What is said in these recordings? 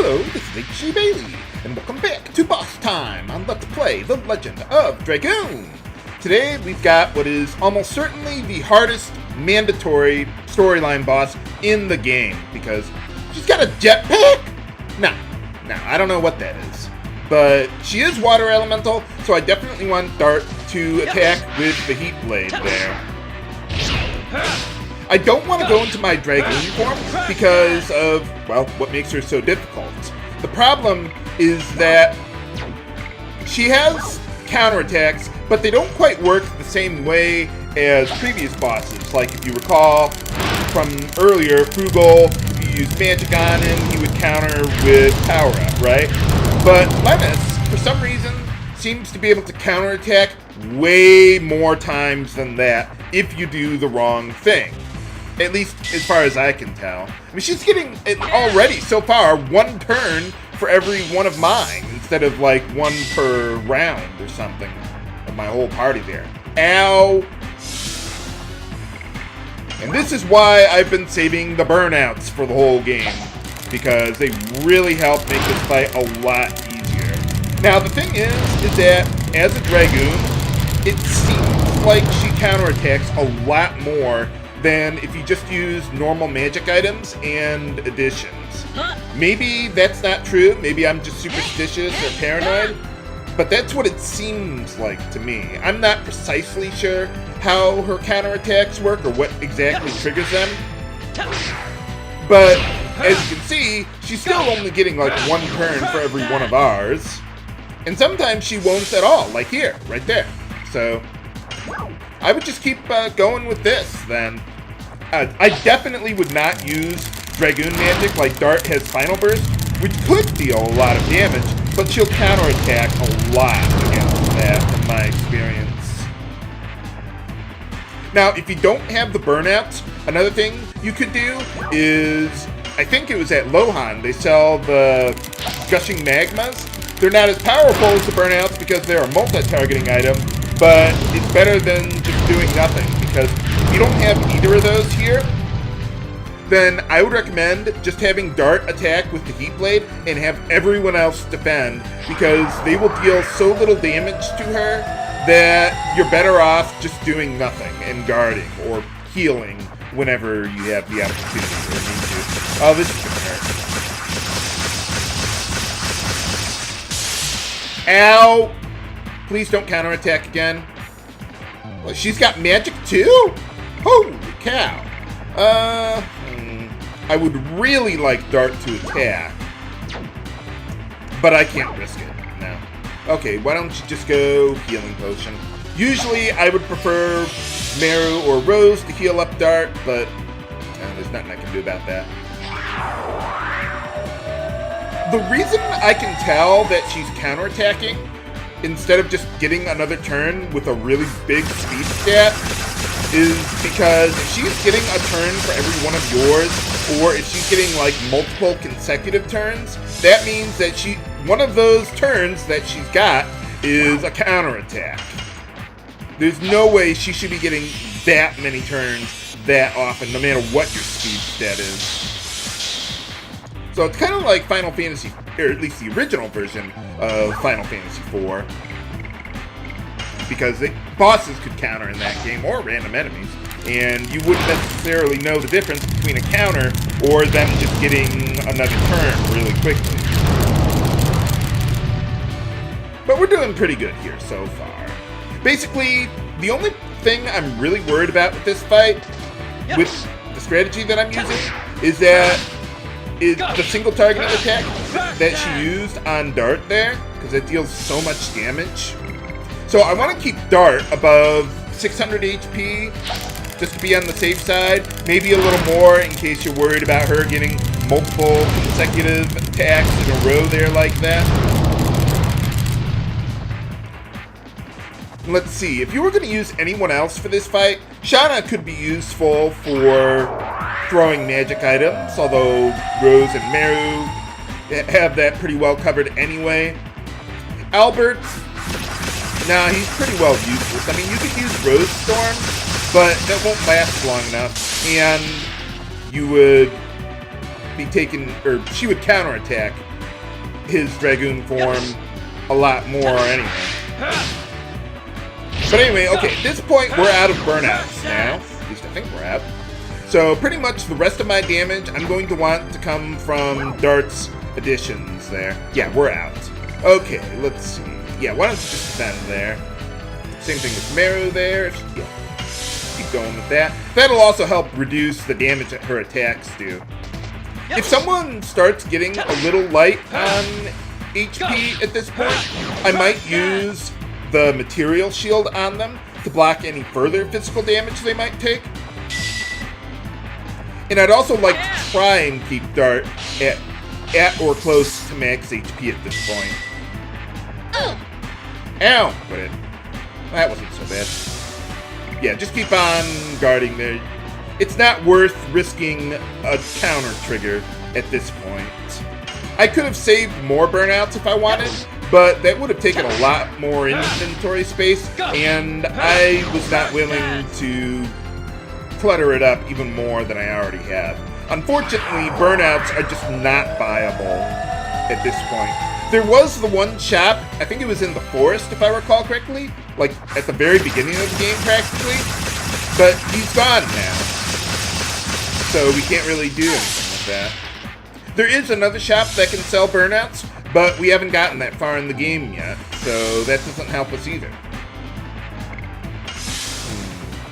Hello, this is H.G. Bailey, and welcome back to Boss Time on Let's Play The Legend of Dragoon. Today we've got what is almost certainly the hardest mandatory storyline boss in the game, because she's got a jetpack? No, I don't know what that is. But she is water elemental, so I definitely want Dart to attack with the heat blade there. I don't want to go into my Dragoon form because of, well, what makes her so difficult. The problem is that she has counterattacks, but they don't quite work the same way as previous bosses. Like, if you recall from earlier, Frugal, if you use magic on him, he would counter with power up, right? But Lenus, for some reason, seems to be able to counterattack way more times than that if you do the wrong thing. At least as far as I can tell. I mean, she's getting already, so far, one turn for every one of mine, instead of like one per round or something of my whole party there. Ow! And this is why I've been saving the burnouts for the whole game, because they really help make this fight a lot easier. Now, the thing is that as a Dragoon, it seems like she counterattacks a lot more than if you just use normal magic items and additions. Maybe that's not true, maybe I'm just superstitious or paranoid, but that's what it seems like to me. I'm not precisely sure how her counterattacks work or what exactly triggers them, but as you can see, she's still only getting like one turn for every one of ours, and sometimes she won't at all, like here, right there. So I would just keep going with this, then. I definitely would not use Dragoon magic like Dart has Final Burst, which could deal a lot of damage, but she'll counterattack a lot against that, in my experience. Now, if you don't have the burnouts, another thing you could do is, I think it was at Lohan, they sell the Gushing Magmas. They're not as powerful as the burnouts because they're a multi-targeting item, but it's better than just doing nothing, because if you don't have either of those here, then I would recommend just having Dart attack with the Heat Blade and have everyone else defend, because they will deal so little damage to her that you're better off just doing nothing and guarding or healing whenever you have the opportunity or need to. Oh, this is gonna hurt. Ow! Please don't counterattack again. Well, she's got magic too? Holy cow. I would really like Dart to attack, but I can't risk it, no. Okay, why don't you just go Healing Potion? Usually I would prefer Meru or Rose to heal up Dart, but there's nothing I can do about that. The reason I can tell that she's counterattacking instead of just getting another turn with a really big speed stat is because if she's getting a turn for every one of yours, or if she's getting like multiple consecutive turns, that means that one of those turns that she's got is a counterattack. There's no way she should be getting that many turns that often, no matter what your speed stat is. So it's kind of like Final Fantasy, or at least the original version of Final Fantasy IV, because bosses could counter in that game, or random enemies, and you wouldn't necessarily know the difference between a counter or them just getting another turn really quickly. But we're doing pretty good here so far. Basically, the only thing I'm really worried about with this fight, with the strategy that I'm using, is that the single targeting attack that she used on Dart there, because it deals so much damage. So I want to keep Dart above 600 HP, just to be on the safe side. Maybe a little more in case you're worried about her getting multiple consecutive attacks in a row there like that. Let's see, if you were going to use anyone else for this fight, Shauna could be useful for throwing magic items, although Rose and Meru have that pretty well covered anyway. Albert, nah, he's pretty well useless. I mean, you could use Rose Storm, but that won't last long enough, and you would be taken, or she would counterattack his Dragoon form a lot more anyway. But anyway, okay, at this point we're out of burnouts now. At least I think we're out. So pretty much the rest of my damage I'm going to want to come from Dart's additions there. Yeah, we're out. Okay, let's see. Yeah, why don't you just stand there. Same thing with Meru there. Yeah, keep going with that. That'll also help reduce the damage that her attacks do. If someone starts getting a little light on HP at this point, I might use the material shield on them to block any further physical damage they might take. And I'd also like to try and keep Dart at or close to max HP at this point. Ow! But that wasn't so bad. Yeah, just keep on guarding there. It's not worth risking a counter trigger at this point. I could have saved more burnouts if I wanted, but that would have taken a lot more inventory space, and I was not willing to clutter it up even more than I already have. Unfortunately, burnouts are just not viable at this point. There was the one shop, I think it was in the forest if I recall correctly, like at the very beginning of the game practically, but he's gone now. So we can't really do anything with that. There is another shop that can sell burnouts, but we haven't gotten that far in the game yet, so that doesn't help us either.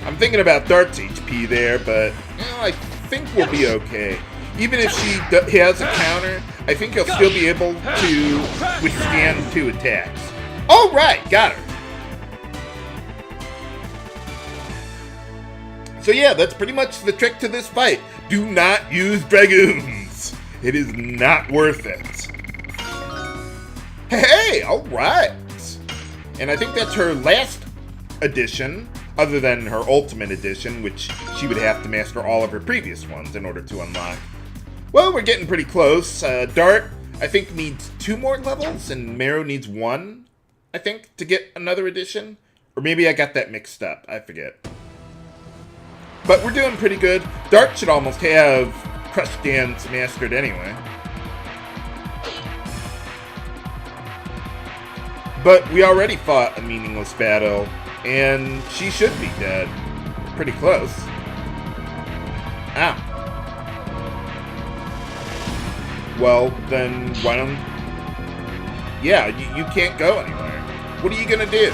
I'm thinking about Dart's HP there, but I think we'll be okay. Even if she has a counter, I think he'll still be able to withstand 2 attacks. All right, got her. So yeah, that's pretty much the trick to this fight. Do not use Dragoons. It is not worth it. Hey, all right. And I think that's her last edition, other than her ultimate edition, which she would have to master all of her previous ones in order to unlock. Well, we're getting pretty close. Dart, I think, needs 2 more levels, and Meru needs 1, I think, to get another edition. Or maybe I got that mixed up. I forget. But we're doing pretty good. Dart should almost have Crush Dance mastered anyway. But we already fought a meaningless battle, and she should be dead. Pretty close. Ow. Well, then why don't... Yeah, you can't go anywhere. What are you gonna do?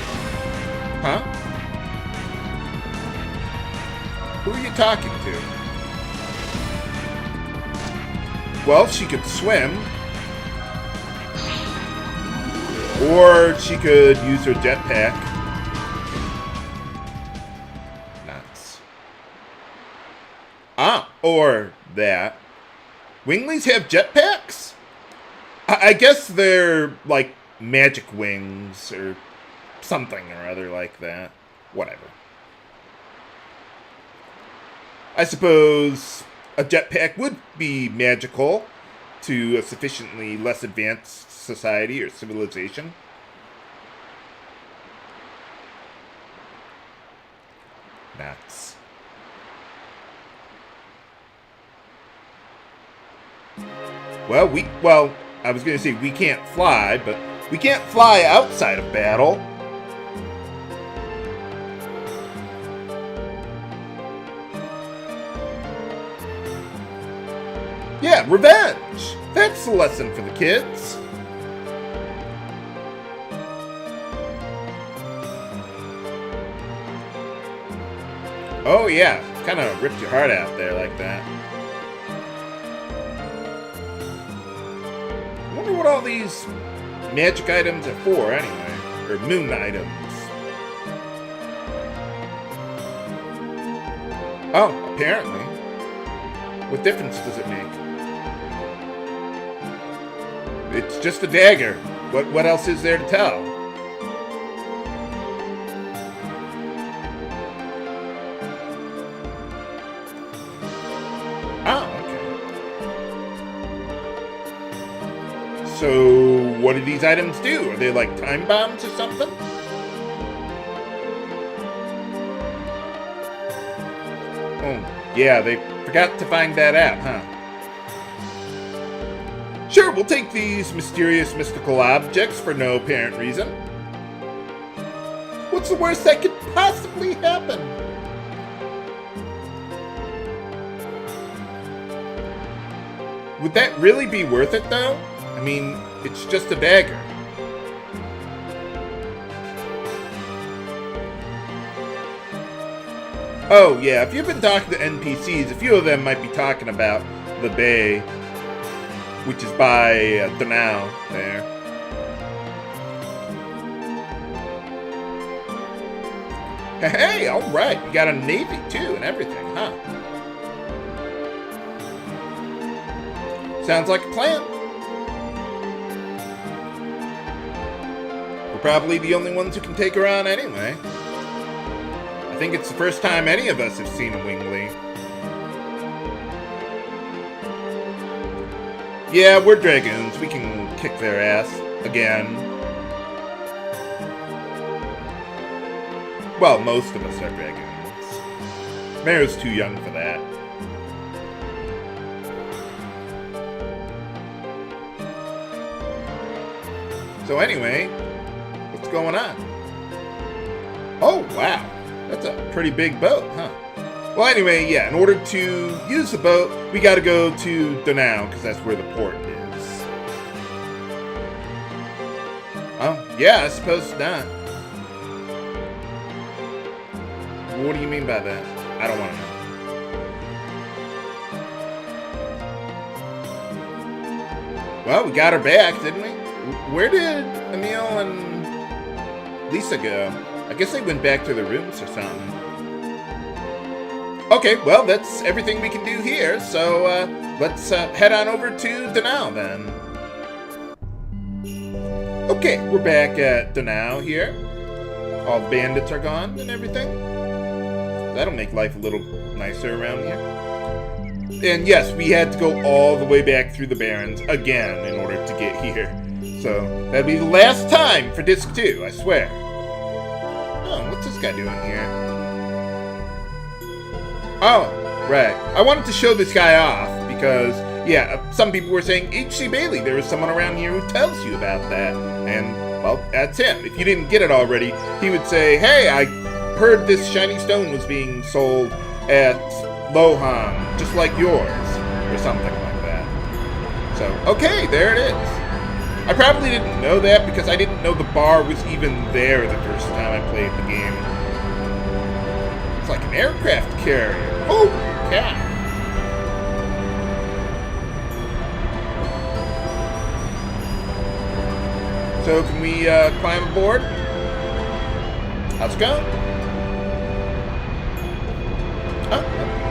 Huh? Who are you talking to? Well, she could swim. Or she could use her jetpack. Nuts. Ah, or that. Winglies have jetpacks? I guess they're like magic wings or something or other like that. Whatever. I suppose a jetpack would be magical to a sufficiently less advanced society or civilization. Nuts. Well, I was going to say we can't fly, but we can't fly outside of battle. Yeah, revenge! That's the lesson for the kids. Oh yeah, kind of ripped your heart out there like that. I wonder what all these magic items are for anyway, or moon items. Oh, apparently. What difference does it make? It's just a dagger. What else is there to tell? Oh, okay. So, what do these items do? Are they like time bombs or something? Oh, yeah, they forgot to find that out, huh? Sure, we'll take these mysterious mystical objects for no apparent reason. What's the worst that could possibly happen? Would that really be worth it, though? I mean, it's just a dagger. Oh, yeah, if you've been talking to NPCs, a few of them might be talking about the bay, which is by Danao there. Hey, alright, you got a navy too and everything, huh? Sounds like a plan. We're probably the only ones who can take her on anyway. I think it's the first time any of us have seen a Wingly. Yeah, we're Dragoons. We can kick their ass. Again. Well, most of us are Dragoons. Meru's too young for that. So anyway, what's going on? Oh, wow. That's a pretty big boat, huh? Well, anyway, yeah, in order to use the boat, we gotta go to Danao, because that's where the port is. Oh, yeah, I suppose not. What do you mean by that? I don't want to know. Well, we got her back, didn't we? Where did Emil and Lisa go? I guess they went back to their rooms or something. Okay, well, that's everything we can do here, so let's head on over to Danao then. Okay, we're back at Danao here. All the bandits are gone and everything. That'll make life a little nicer around here. And yes, we had to go all the way back through the Barrens again in order to get here. So, that'll be the last time for Disc 2, I swear. Oh, what's this guy doing here? Oh, right. I wanted to show this guy off because, yeah, some people were saying, H.C. Bailey, there is someone around here who tells you about that. And, well, that's him. If you didn't get it already, he would say, hey, I heard this shiny stone was being sold at Lohan, just like yours, or something like that. So, okay, there it is. I probably didn't know that because I didn't know the bar was even there the first time I played the game. It's like an aircraft carrier. Oh, cat. So can we climb aboard? How's it going? Oh,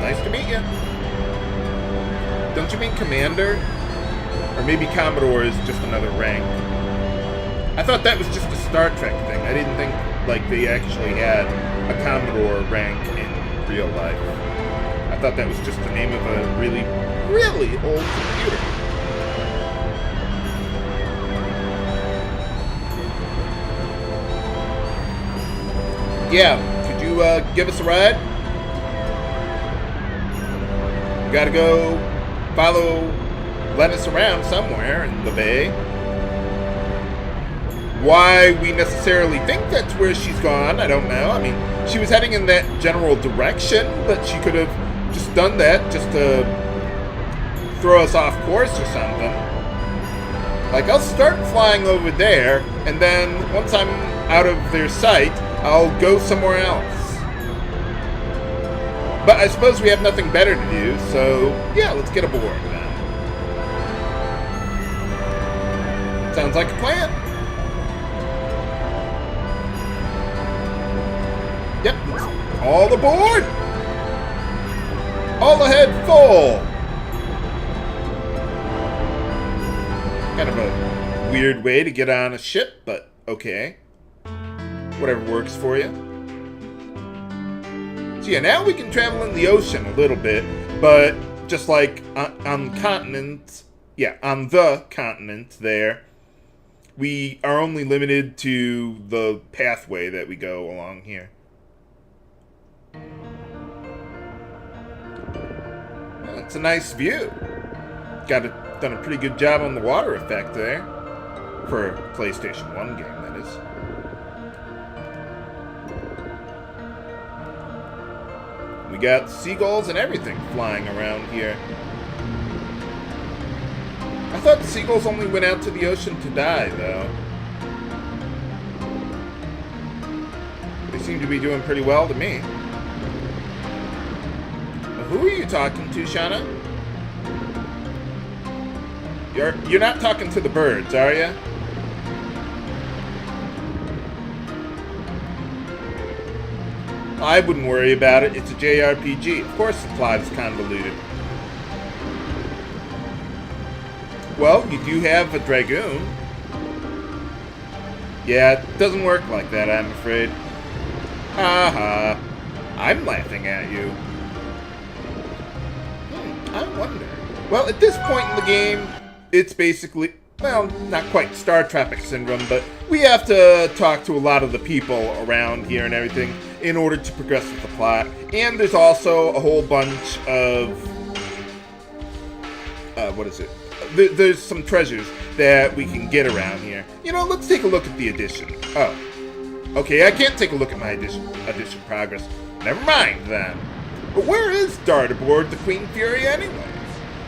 nice to meet you. Don't you mean Commander? Or maybe Commodore is just another rank. I thought that was just a Star Trek thing. I didn't think, like, they actually had a Commodore rank in real life. I thought that was just the name of a really, really old computer. Yeah, could you give us a ride? We gotta go follow Lenus around somewhere in the bay. Why we necessarily think that's where she's gone, I don't know. I mean, she was heading in that general direction, but she could have just done that just to throw us off course or something. Like, I'll start flying over there, and then once I'm out of their sight, I'll go somewhere else. But I suppose we have nothing better to do, so yeah, let's get aboard then. Sounds like a plan. Yep, it's all aboard! All ahead full! Kind of a weird way to get on a ship, but okay. Whatever works for you. So yeah, now we can travel in the ocean a little bit, but just like on the continent, yeah, on the continent there, we are only limited to the pathway that we go along here. Well, it's a nice view. Got a done a pretty good job on the water effect there. For a PlayStation 1 game, that is. We got seagulls and everything flying around here. I thought seagulls only went out to the ocean to die, though. They seem to be doing pretty well to me. Who are you talking to, Shauna? You're not talking to the birds, are you? I wouldn't worry about it. It's a JRPG. Of course the plot is convoluted. Well, you do have a Dragoon. Yeah, it doesn't work like that, I'm afraid. Haha. I'm laughing at you. I wonder. Well, at this point in the game, it's basically, well, not quite Star Traffic Syndrome, but we have to talk to a lot of the people around here and everything in order to progress with the plot. And there's also a whole bunch of, what is it? There's some treasures that we can get around here. You know, let's take a look at the edition. Oh. Okay, I can't take a look at my edition progress. Never mind, then. But where is Dart aboard the Queen Fury anyway?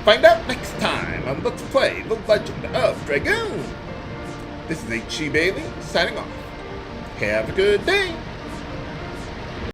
Find out next time on Let's Play The Legend of Dragoon. This is H.C. Bailey, signing off. Have a good day.